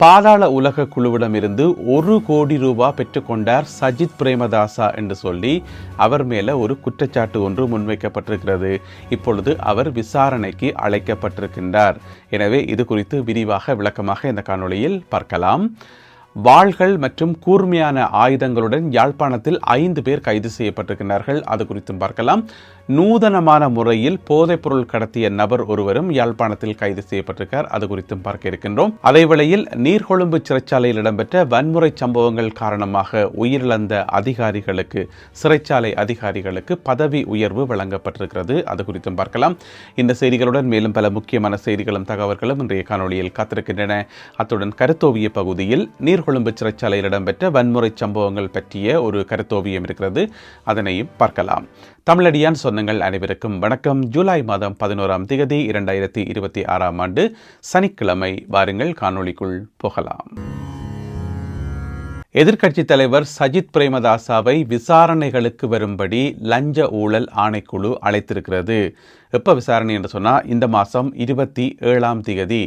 பாதாள உலக குழுவிடமிருந்து 1 கோடி ரூபாய் பெற்றுக்கொண்டார் சஜித் பிரேமதாசா என்று சொல்லி அவர் மேல ஒரு குற்றச்சாட்டு ஒன்று முன்வைக்கப்பட்டிருக்கிறது. இப்பொழுது அவர் விசாரணைக்கு அழைக்கப்பட்டிருக்கின்றார். எனவே இது குறித்து விரிவாக விளக்கமாக இந்த காணொளியில் பார்க்கலாம். வாள்கள் மற்றும் கூர்மையான ஆயுதங்களுடன் யாழ்ப்பாணத்தில் 5 பேர் கைது செய்யப்பட்டிருக்கிறார்கள். அது குறித்தும் பார்க்கலாம். நூதனமான முறையில் போதைப்பொருள் கடத்திய நபர் ஒருவரும் யாழ்ப்பாணத்தில் கைது செய்யப்பட்டிருக்கார். அது குறித்தும் பார்க்க இருக்கின்றோம். அதேவேளையில் நீர்கொழும்பு சிறைச்சாலையில் இடம்பெற்ற வன்முறை சம்பவங்கள் காரணமாக உயிரிழந்த அதிகாரிகளுக்கு, சிறைச்சாலை அதிகாரிகளுக்கு பதவி உயர்வு வழங்கப்பட்டிருக்கிறது. அது குறித்தும் பார்க்கலாம். இந்த செய்திகளுடன் மேலும் பல முக்கியமான செய்திகளும் தகவல்களும் இன்றைய காணொளியில் காத்திருக்கின்றன. அத்துடன் கருத்தோவிய பகுதியில் நீர்கொழும்பு சிறைச்சாலையில் இடம்பெற்ற வன்முறை சம்பவங்கள் பற்றிய ஒரு கருத்தோவியம் இருக்கிறது. அதனையும் பார்க்கலாம். தமிழடியான் சொந்தங்கள் அனைவருக்கும் வணக்கம். ஜூலை மாதம் 11ஆம் தேதி 2026ஆம் ஆண்டு சனிக்கிழமை. வாருங்கள் காணொளிக்குள் போகலாம். எதிர்க்கட்சித் தலைவர் சஜித் பிரேமதாசாவை விசாரணைகளுக்கு வரும்படி லஞ்ச ஊழல் ஆணைக்குழு அழைத்திருக்கிறது. எப்போ விசாரணை என்று சொன்னால் இந்த மாதம் 27ஆம் தேதி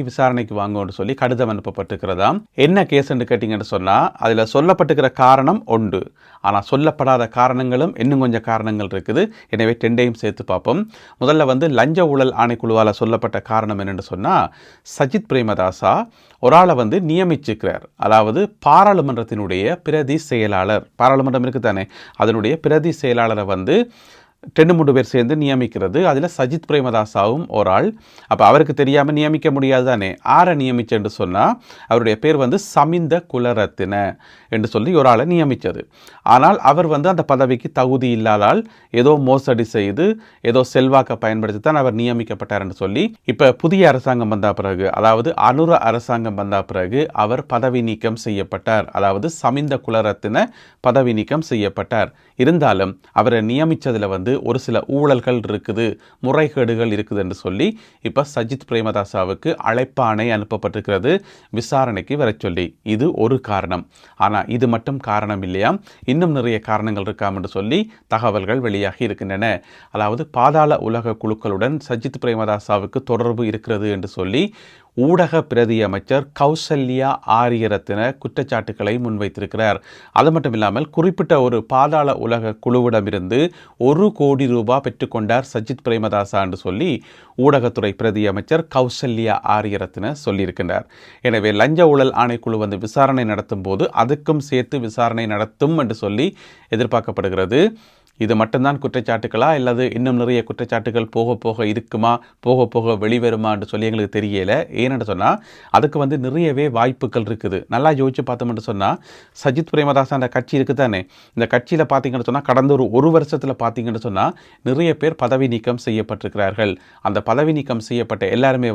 விசாரணைக்கு வாங்கன்னு சொல்லி கடிதம் அனுப்பப்பட்டிருக்கிறதாம். என்ன கேஸ் என்று கேட்டிங்கன்னு சொன்னால் அதில் சொல்லப்பட்டிருக்கிற காரணம் உண்டு, ஆனால் சொல்லப்படாத காரணங்களும் இன்னும் கொஞ்சம் காரணங்கள் இருக்குது. எனவே ரெண்டையும் சேர்த்து பார்ப்போம். முதல்ல லஞ்ச ஊழல் ஆணைக்குழுவால் சொல்லப்பட்ட காரணம் என்னென்னு சொன்னால், சஜித் பிரேமதாசா ஒரு ஆளை நியமிச்சிருக்கிறார். அதாவது பாராளுமன்றத்தினுடைய பிரதி செயலாளர், பாராளுமன்றம் இருக்குதானே, அதனுடைய பிரதி செயலாளரை 2-3 பேர் சேர்ந்து நியமிக்கிறது. அதில் சஜித் பிரேமதாசாவும் ஒரு ஆள். அப்போ அவருக்கு தெரியாமல் நியமிக்க முடியாது தானே. ஆரை நியமிச்சென்று சொன்னால் அவருடைய பேர் சமிந்த குலரத்தின என்று சொல்லி ஒரு ஆளை நியமித்தது. ஆனால் அவர் அந்த பதவிக்கு தகுதி இல்லாதால் ஏதோ மோசடி செய்து ஏதோ செல்வாக்கை பயன்படுத்தி தான் அவர் நியமிக்கப்பட்டார் என்று சொல்லி இப்போ புதிய அரசாங்கம் வந்த பிறகு, அதாவது அனுர அரசாங்கம் வந்த பிறகு அவர் பதவி நீக்கம் செய்யப்பட்டார். அதாவது சமிந்த குலரத்தின பதவி நீக்கம் செய்யப்பட்டார். இருந்தாலும் அவரை நியமித்ததில் ஒரு சில ஊழல்கள் இருக்குது, முறைகேடுகள் இருக்குது என்று சொல்லி இப்ப சஜித் பிரேமதாசாவுக்கு அழைப்பாணை அனுப்பப்பட்டிருக்கிறது விசாரணைக்கு வர சொல்லி. இது ஒரு காரணம். ஆனா இது மட்டும் காரணம் இல்லையா, இன்னும் நிறைய காரணங்கள் இருக்காம் என்று சொல்லி தகவல்கள் வெளியாகி இருக்கின்றன. அதாவது பாதாள உலக குழுக்களுடன் சஜித் பிரேமதாசாவுக்கு தொடர்பு இருக்கிறது என்று சொல்லி ஊடக பிரதி அமைச்சர் கௌசல்யா ஆரியரத்தின குற்றச்சாட்டுக்களை முன்வைத்திருக்கிறார். அது மட்டும் இல்லாமல் குறிப்பிட்ட ஒரு பாதாள உலக குழுவிடமிருந்து 1 கோடி ரூபாய் பெற்றுக்கொண்டார் சஜித் பிரேமதாசா என்று சொல்லி ஊடகத்துறை பிரதி அமைச்சர் கௌசல்யா ஆரியரத்தின சொல்லியிருக்கின்றார். எனவே லஞ்ச ஊழல் ஆணைக்குழு விசாரணை நடத்தும் போது அதுக்கும் சேர்த்து விசாரணை நடத்தும் என்று சொல்லி எதிர்பார்க்கப்படுகிறது. இது மட்டும்தான் குற்றச்சாட்டுகளா, அல்லது இன்னும் நிறைய குற்றச்சாட்டுகள் போக போக இருக்குமா, போக போக வெளிவருமா என்று சொல்லி எங்களுக்கு தெரியல. ஏன்னு சொன்னால் அதுக்கு நிறையவே வாய்ப்புகள் இருக்குது. நல்லா யோசிச்சு பார்த்தோம்னு சொன்னால், சஜித் பிரேமதாசா அந்த கட்சி இருக்குது தானே, இந்த கட்சியில் பார்த்தீங்கன்னு சொன்னால் கடந்த ஒரு வருஷத்தில் பார்த்தீங்கன்னு சொன்னால் நிறைய பேர் பதவி நீக்கம் செய்யப்பட்டிருக்கிறார்கள். அந்த பதவி நீக்கம் செய்யப்பட்ட எல்லாருமே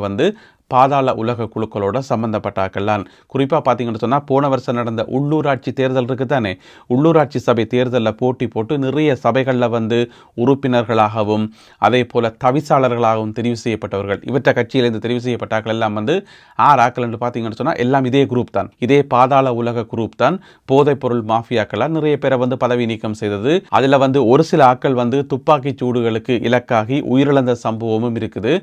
பாதாள உலக குழுக்களோட சம்பந்தப்பட்டாக்கள்லாம். குறிப்பாக பார்த்தீங்கன்னு சொன்னால் போன வருஷம் நடந்த உள்ளூராட்சி தேர்தல் இருக்குது தானே, உள்ளூராட்சி சபை தேர்தலில் போட்டி போட்டு நிறைய சபைகளில் உறுப்பினர்களாகவும் அதே போல தவிசாளர்களாகவும் தெரிவு செய்யப்பட்டவர்கள், இவற்றை கட்சியிலிருந்து தெரிவு செய்யப்பட்டாக்கள் எல்லாம் ஆக்கள் என்று பார்த்தீங்கன்னு சொன்னால் எல்லாம் இதே குரூப் தான், இதே பாதாள உலக குரூப் தான். போதைப் பொருள் மாஃபியாக்களால் நிறைய பேரை பதவி நீக்கம் செய்தது. அதில் ஒரு சில ஆக்கள் துப்பாக்கி சூடுகளுக்கு இலக்காகி உயிரிழந்த சம்பவமும் இருக்குது.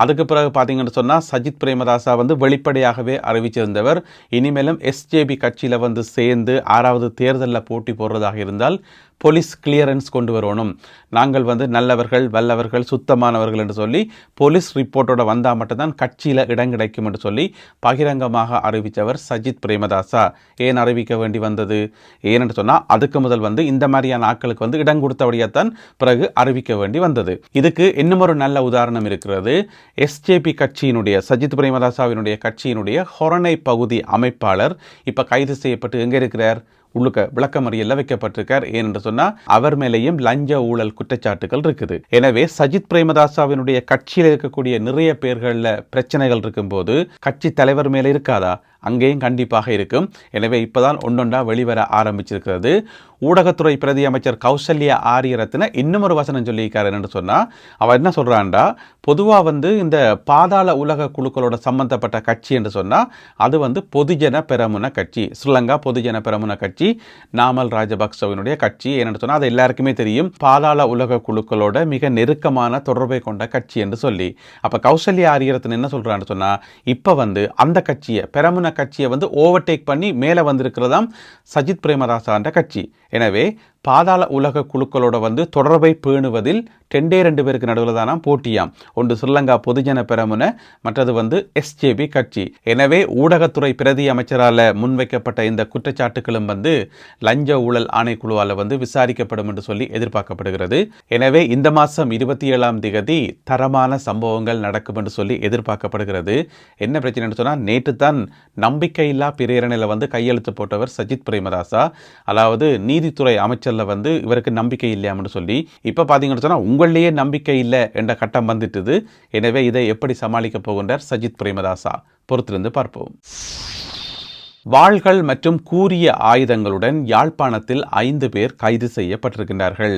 அதுக்கு பிறகு பார்த்தீங்கன்னு சொன்னால் சஜித் பிரேமதாசா வெளிப்படையாகவே அறிவிச்சிருந்தவர், இனிமேலும் எஸ்ஜேபி கட்சியில் சேர்ந்து 6வது தேர்தலில் போட்டி போடுறதாக இருந்தால் போலீஸ் கிளியரன்ஸ் கொண்டு வரணும், நாங்கள் நல்லவர்கள், வல்லவர்கள், சுத்தமானவர்கள் என்று சொல்லி போலீஸ் ரிப்போர்ட்டோட வந்தால் மட்டும்தான் கட்சியில் இடம் கிடைக்கும் என்று சொல்லி பகிரங்கமாக அறிவித்தவர் சஜித் பிரேமதாசா. ஏன் அறிவிக்க வேண்டி வந்தது? ஏனென்று சொன்னால் அதுக்கு முதல் இந்த மாதிரியான ஆட்களுக்கு இடம் கொடுத்தபடியாத்தான் பிறகு அறிவிக்க வேண்டி வந்தது. இதுக்கு இன்னும் ஒரு நல்ல உதாரணம் இருக்கிறது. எஸ்ஜேபி கட்சியினுடைய, சஜித் பிரேமதாசாவினுடைய கட்சியினுடைய ஹொரணை பகுதி அமைப்பாளர் இப்போ கைது செய்யப்பட்டு எங்கே இருக்கிறார்? உள்ளுக்க விளக்கமறியல்ல வைக்கப்பட்டிருக்கார். ஏனென்று சொன்னால் அவர் மேலேயும் லஞ்ச ஊழல் குற்றச்சாட்டுகள் இருக்குது. எனவே சஜித் பிரேமதாசாவினுடைய கட்சியில் இருக்கக்கூடிய நிறைய பேர்களில் பிரச்சனைகள் இருக்கும்போது கட்சி தலைவர் மேலே இருக்காதா? அங்கேயும் கண்டிப்பாக இருக்கும். எனவே இப்போதான் ஒன்றொன்றா வெளிவர ஆரம்பிச்சிருக்கிறது. ஊடகத்துறை பிரதி அமைச்சர் கௌசல்யா ஆரியரத்ன இன்னும் ஒரு வசனம் சொல்லியிருக்காரு என்று சொன்னால், அவர் என்ன சொல்கிறான்டா, பொதுவாக இந்த பாதாள உலக குழுக்களோட சம்பந்தப்பட்ட கட்சி என்று சொன்னால் அது பொதுஜன பெரமுன கட்சி, ஸ்ரீலங்கா பொதுஜன பெரமுன கட்சி, நாமல் ராஜபக்சவினுடைய கட்சி. என்னென்னு சொன்னால் அது எல்லாருக்குமே தெரியும், பாதாள உலக குழுக்களோட மிக நெருக்கமான தொடர்பை கொண்ட கட்சி என்று சொல்லி. அப்போ கௌசல்யா ஆரியரத்ன என்ன சொல்கிறான்னு சொன்னால், இப்போ அந்த கட்சியை பெரமுன கட்சியை ஓவர்டேக் பண்ணி மேலே வந்திருக்கிறதாம் சஜித் பிரேமதாசன்ற கட்சி. எனவே பாதாள உலக குழுக்களோட தொடர்பை பேணுவதில் 2 பேருக்கு நடுவில் தானா போட்டியாம். ஒன்று ஸ்ரீலங்கா பொதுஜன பெரமுன, மற்றது எஸ்ஜேபி கட்சி. எனவே ஊடகத்துறை பிரதி அமைச்சரால் முன்வைக்கப்பட்ட இந்த குற்றச்சாட்டுகளும் லஞ்ச ஊழல் ஆணைக்குழுவால் விசாரிக்கப்படும் என்று சொல்லி எதிர்பார்க்கப்படுகிறது. எனவே இந்த மாதம் 27ஆம் தேதி தரமான சம்பவங்கள் நடக்கும் என்று சொல்லி எதிர்பார்க்கப்படுகிறது. என்ன பிரச்சனைன்னு சொன்னால், நேற்று தான் நம்பிக்கையில்லா பிரேரணையில் கையெழுத்து போட்டவர் சஜித் பிரேமதாசா. அதாவது நீதித்துறை அமைச்சர் இவருக்கு நம்பிக்கை இல்லையாம்னு சொல்லி இப்ப பாத்தீங்கன்னு சொன்னா உங்களிலேயே நம்பிக்கை இல்லை என்ற கட்டம் வந்துட்டுது. எனவே இதை எப்படி சமாளிக்க போகின்றார் சஜித் பிரேமதாசா? பொறுத்திருந்து பார்ப்போம். வாள்கள் மற்றும் கூரிய ஆயுதங்களுடன் யாழ்ப்பாணத்தில் 5 பேர் கைது செய்யப்பட்டிருக்கின்றார்கள்.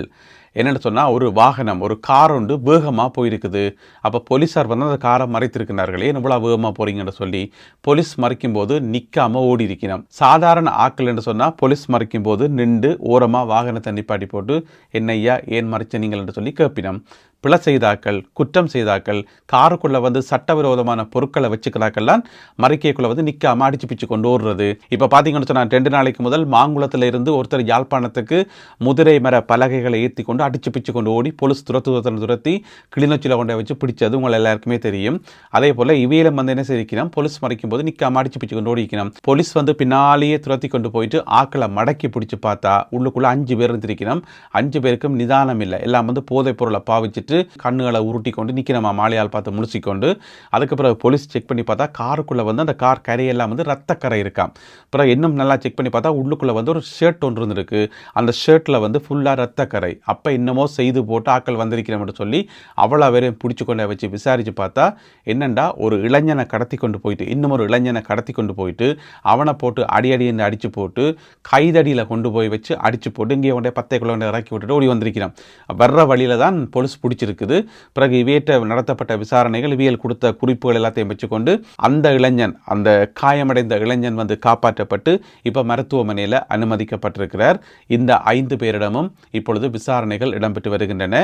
என்னென்னு சொன்னால், ஒரு வாகனம், ஒரு கார் ஒன்று வேகமாக போயிருக்குது. அப்போ போலீஸார் அந்த காரை மறைத்திருக்கிறார்கள். ஏன் இவ்வளோ வேகமாக போகிறீங்கன்னு சொல்லி போலீஸ் மறைக்கும் போது நிற்காமல் ஓடி இருக்கணும். சாதாரண ஆக்கள் என்று சொன்னால் போலீஸ் மறைக்கும் போது நின்று ஓரமாக வாகனத்தை நிப்பாட்டி போட்டு என்னையா ஏன் மறைச்சனீங்கள் என்று சொல்லி கேட்பினோம். பிழை செய்தாக்கள், குற்றம் செய்தாக்கள், காருக்குள்ளே சட்டவிரோதமான பொருட்களை வச்சுக்கிறாக்கள்லாம் மறைக்கைக்குள்ளே நிற்காமல் அடிச்சு பிச்சு கொண்டு ஓடுறது. இப்போ பார்த்தீங்கன்னு சொன்னால் 2 நாளைக்கு முதல் மாங்குளத்தில் இருந்து ஒருத்தர் யாழ்ப்பாணத்துக்கு முதிரை மர பலகைகளை ஏற்றி கொண்டு அடிச்சு பிச்சு கொண்டு ஓடி போலீஸ் துரத்தி கிளிநொச்சியில் கொண்டை வச்சு பிடிச்சது உங்களை எல்லாருக்குமே தெரியும். அதே போல் இவையிலும் என்ன செய்யணும், போலீஸ் மறைக்கும் போது நிற்காமல் அடிச்சு பிச்சு கொண்டு ஓடிக்கணும். போலீஸ் பின்னாலேயே துரத்தி கொண்டு போயிட்டு ஆக்களை மடக்கி பிடிச்சி பார்த்தா உள்ளுக்குள்ளே 5 பேர் இருந்திருக்கணும். 5 பேருக்கும் நிதானம் இல்லை. எல்லாம் போதைப் பொருளை பாவிச்சுட்டு கண்ணுகளை உருட்டி கொண்டு நிற்கிறமா மாலையால் பார்த்து முடிச்சிக்கொண்டு. அதுக்கு பிறகு போலீஸ் செக் பண்ணி பார்த்தா காருக்குள்ளே அந்த கார் கரையெல்லாம் ரத்தக்கரை இருக்காம். பிறகு இன்னும் நல்லா செக் பண்ணி பார்த்தா உள்ளுக்குள்ளே ஒரு ஷர்ட் ஒன்று இருந்திருக்கு. அந்த ஷர்ட்டில் ஃபுல்லாக ரத்தக்கரை. அப்போ இன்னமோ செய்து போட்டு ஆக்கள் வந்திருக்கிறோம்னு சொல்லி அவ்வளோ பேரையும் பிடிச்சி கொண்டு வச்சு விசாரித்து பார்த்தா என்னண்டா, ஒரு இளைஞனை கடத்தி கொண்டு போயிட்டு இன்னும் ஒரு இளைஞனை கடத்தி கொண்டு போயிட்டு அவனை போட்டு அடின்னு அடித்து போட்டு கைதடியில் கொண்டு போய் வச்சு அடித்து போட்டு இங்கே கொண்டே 10 கிலோமீட்டர் இறக்கி விட்டுட்டு ஓடி வந்திருக்கிறான். வர்ற வழியில் தான் போலீஸ் பிடிச்சிருக்குது. பிறகு இவையிட்ட நடத்தப்பட்ட விசாரணைகள், இவியல் கொடுத்த குறிப்புகள் எல்லாத்தையும் வச்சுக்கொண்டு அந்த இளைஞன், அந்த காயமடைந்த இளைஞன் காப்பாற்றப்பட்டு இப்போ மருத்துவமனையில் அனுமதிக்கப்பட்டிருக்கிறார். இந்த 5 பேரிடமும் இப்பொழுது விசாரணைகள் இடம்பெற்று வருகின்றன.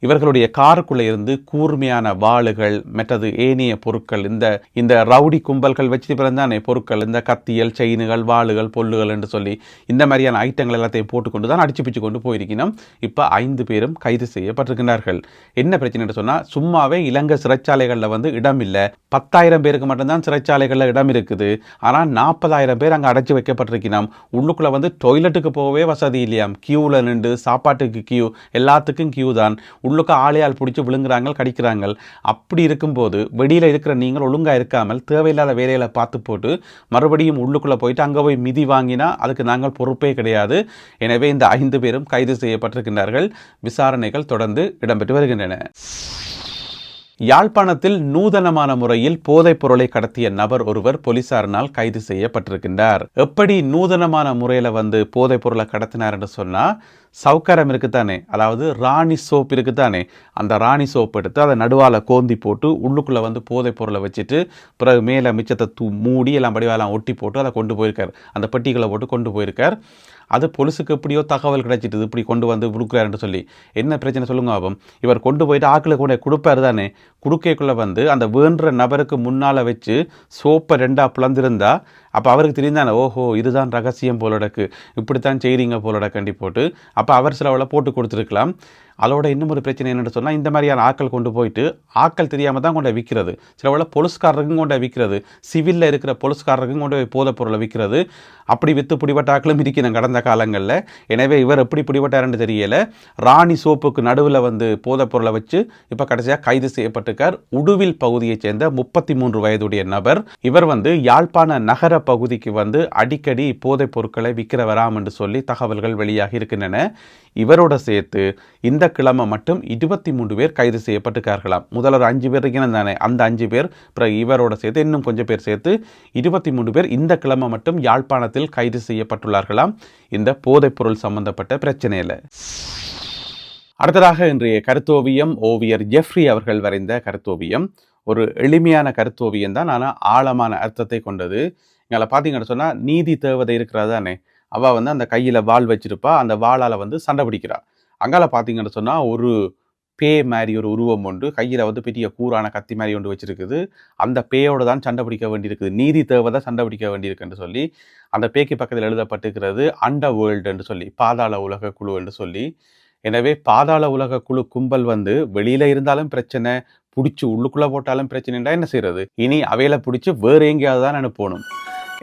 இவர்களுடைய காருக்குள்ளே இருந்து கூர்மையான வாளுகள், மற்றது ஏனைய பொருட்கள், இந்த ரவுடி கும்பல்கள் வச்சு பிறந்தானே பொருட்கள், இந்த கத்தியல், செயினுகள், வாளுகள், பொல்லுகள் என்று சொல்லி இந்த மாதிரியான ஐட்டங்கள் எல்லாத்தையும் போட்டுக்கொண்டு தான் அடிச்சு பிச்சு கொண்டு போயிருக்கணும். இப்போ 5 பேரும் கைது செய்யப்பட்டிருக்கிறார்கள். என்ன பிரச்சனை சொன்னால், சும்மாவே இலங்கை சிறைச்சாலைகளில் இடம் இல்லை. 10,000 பேருக்கு மட்டும்தான் சிறைச்சாலைகளில் இடம் இருக்குது. ஆனால் 40,000 பேர் அங்கே அடைச்சி வைக்கப்பட்டிருக்கணும். உள்ளுக்குள்ளே டொய்லெட்டுக்கு போகவே வசதி இல்லையாம். கியூவில் நின்று சாப்பாட்டுக்கு கியூ, எல்லாத்துக்கும் கியூ தான். உள்ளுக்க ஆளையால் பிடிச்சி விழுங்குறாங்க, கடிக்கிறாங்க. அப்படி இருக்கும்போது வெளியில் இருக்கிற நீங்கள் ஒழுங்காக இருக்காமல் தேவையில்லாத வேலைகளை பார்த்து போட்டு மறுபடியும் உள்ளுக்குள்ளே போயிட்டு அங்கே போய் மிதி வாங்கினா அதுக்கு நாங்கள் பொறுப்பே கிடையாது. எனவே இந்த 5 பேரும் கைது செய்யப்பட்டிருக்கின்றார்கள். விசாரணைகள் தொடர்ந்து இடம்பெற்று வருகின்றன. யாழ்ப்பாணத்தில் நூதனமான முறையில் போதைப் பொருளை கடத்திய நபர் ஒருவர் போலீசாரினால் கைது செய்யப்பட்டிருக்கின்றார். எப்படி நூதனமான முறையில் போதைப் பொருளை கடத்தினார் என்று சொன்னால், சவுக்காரம் இருக்குத்தானே, அதாவது ராணி சோப் இருக்குத்தானே, அந்த ராணி சோப் எடுத்து அதை நடுவால் கோந்தி போட்டு உள்ளுக்குள்ளே போதைப் பொருளை வச்சுட்டு பிறகு மேலே மிச்சத்தை மூடி எல்லாம் படிவாலாம் ஒட்டி போட்டு அதை கொண்டு போயிருக்கார். அந்த பெட்டிகளை போட்டு கொண்டு போயிருக்கார். அது போலீஸுக்கு எப்படியோ தகவல் கிடைச்சிட்டு இப்படி கொண்டு கொடுக்குறாருன்னு சொல்லி. என்ன பிரச்சனை சொல்லுங்க ஆகும். இவர் கொண்டு போயிட்டு ஆக்களை கூட கொடுப்பாரு தானே, குடுக்கைக்குள்ளே அந்த வேண்ட நபருக்கு முன்னால் வச்சு சோப்பை 2ஆக பிளந்திருந்தா அப்போ அவருக்கு தெரிந்தானே, ஓஹோ இதுதான் ரகசியம் போலடக்கு, இப்படித்தான் செய்கிறீங்க போலடக்கண்டி போட்டு அப்போ அவர் சிலவளை போட்டு கொடுத்துருக்கலாம். அதோட இன்னும் ஒரு பிரச்சனை என்னென்னு சொன்னால், இந்த மாதிரியான ஆக்கள் கொண்டு போயிட்டு ஆக்கள் தெரியாமல் தான் கொண்டு விற்கிறது. சிலவளை போலீஸ்காரருக்கும் கொண்டு விற்கிறது, சிவிலில் இருக்கிற போலீஸ்காரருக்கும் கொண்டு போய் போதைப் பொருளை விற்கிறது. அப்படி விற்று பிடிபட்ட ஆக்களும் இருக்கணும் கடந்த காலங்களில். எனவே இவர் எப்படி பிடிபட்டாருன்னு தெரியலை. ராணி சோப்புக்கு நடுவில் போதைப் பொருளை வச்சு இப்போ கடைசியாக கைது செய்யப்பட்டிருக்கார். உடுவில் பகுதியைச் சேர்ந்த 33 வயதுடைய நபர். இவர் யாழ்ப்பாண நகர பகுதிக்கு அடிக்கடி போதைப் பொருட்களை விற்கிறவராம் என்று சொல்லி தகவல்கள் வெளியாகி இருக்கின்றன. இவரோட சேர்த்து இந்த கிழமை மட்டும் 23 பேர் கைது செய்யப்பட்டிருக்கார்களாம். முதல்ல ஒரு 5 பேர் இருக்கணும் தானே, அந்த 5 பேர் அப்புறம் இவரோட சேர்த்து இன்னும் கொஞ்சம் பேர் சேர்த்து 23 பேர் இந்த கிழமை மட்டும் யாழ்ப்பாணத்தில் கைது செய்யப்பட்டுள்ளார்களாம் இந்த போதைப்பொருள் சம்பந்தப்பட்ட பிரச்சனையில். அடுத்ததாக இன்றைய கருத்தோவியம் ஓவியர் ஜெஃப்ரி அவர்கள் வரைந்த கருத்தோவியம். ஒரு எளிமையான கருத்தோவியம் தான், ஆனால் ஆழமான அர்த்தத்தை கொண்டது. இங்கே பார்த்தீங்கன்னு சொன்னால் நீதி தேவதை இருக்கிறதா தானே, அவள் வந்து அந்த கையில் வாள் வச்சிருப்பா, அந்த வாளால் வந்து சண்டை பிடிக்கிறா. அங்கால பார்த்தீங்கன்னு சொன்னால் ஒரு பே மாதிரி ஒரு உருவம் ஒன்று கையில் வந்து பெரிய கூரான கத்தி மாதிரி ஒன்று வச்சிருக்குது. அந்த பேயோட தான் சண்டை பிடிக்க வேண்டியிருக்குது, நீதி தேவதை சண்டை பிடிக்க வேண்டியிருக்குன்னு சொல்லி அந்த பேக்கு பக்கத்தில் எழுதப்பட்டிருக்கிறது அண்டர் வேர்ல்டு என்று சொல்லி, பாதாள உலக குழு என்று சொல்லி. எனவே பாதாள உலக குழு கும்பல் வந்து வெளியில இருந்தாலும் பிரச்சனை, பிடிச்சி உள்ளுக்குள்ளே போட்டாலும் பிரச்சனைண்டா என்ன செய்யறது? இனி அவையில பிடிச்சி வேறு எங்கேயாவது தான் அனுப்பணும்.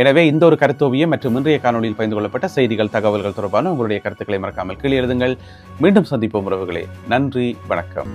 எனவே இந்த ஒரு கருத்தோவியம் மற்றும் இன்றைய காணொலியில் பகிர்ந்து கொள்ளப்பட்ட செய்திகள் தகவல்கள் தொடர்பான உங்களுடைய கருத்துக்களை மறக்காமல் கீழே எழுதுங்கள். மீண்டும் சந்திப்போம் உறவுகளே. நன்றி, வணக்கம்.